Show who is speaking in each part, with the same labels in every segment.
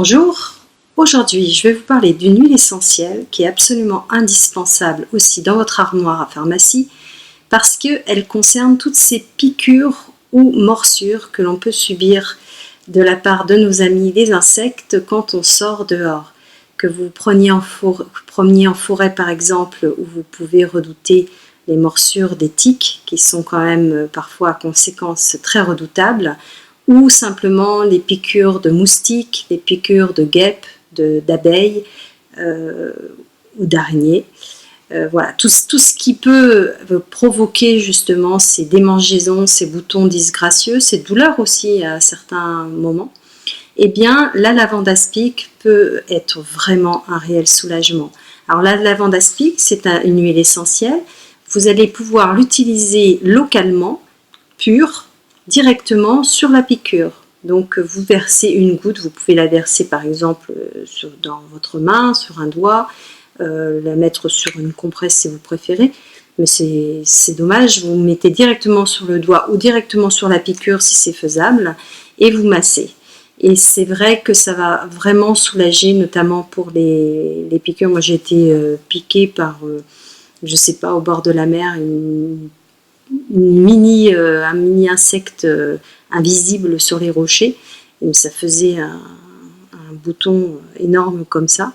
Speaker 1: Bonjour, aujourd'hui je vais vous parler d'une huile essentielle qui est absolument indispensable aussi dans votre armoire à pharmacie parce qu'elle concerne toutes ces piqûres ou morsures que l'on peut subir de la part de nos amis les insectes quand on sort dehors. Que vous preniez promeniez en forêt par exemple, où vous pouvez redouter les morsures des tiques qui sont quand même parfois à conséquences très redoutables, ou simplement les piqûres de moustiques, les piqûres de guêpes, d'abeilles ou d'araignées. Voilà, tout ce qui peut provoquer justement ces démangeaisons, ces boutons disgracieux, ces douleurs aussi à certains moments, eh bien la lavande aspic peut être vraiment un réel soulagement. Alors la lavande aspic, c'est une huile essentielle. Vous allez pouvoir l'utiliser localement, pure, directement sur la piqûre. Donc vous versez une goutte, vous pouvez la verser par exemple dans votre main, sur un doigt, la mettre sur une compresse si vous préférez, mais c'est dommage, vous mettez directement sur le doigt ou directement sur la piqûre si c'est faisable, et vous massez. Et c'est vrai que ça va vraiment soulager, notamment pour les piqûres. Moi j'ai été piquée par, je sais pas, au bord de la mer, un mini insecte invisible sur les rochers, et ça faisait un bouton énorme comme ça,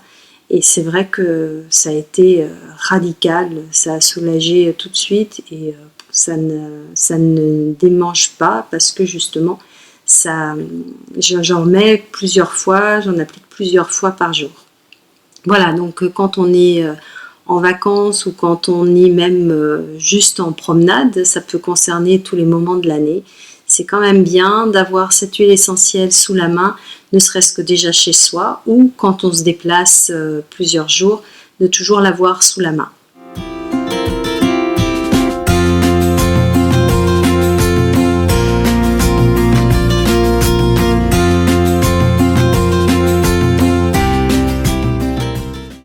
Speaker 1: et c'est vrai que ça a été radical, ça a soulagé tout de suite, et ça ne démange pas parce que justement j'en mets plusieurs fois, j'en applique plusieurs fois par jour. Voilà, donc quand on est en vacances ou quand on est même juste en promenade, ça peut concerner tous les moments de l'année. C'est quand même bien d'avoir cette huile essentielle sous la main, ne serait-ce que déjà chez soi ou quand on se déplace plusieurs jours, de toujours l'avoir sous la main.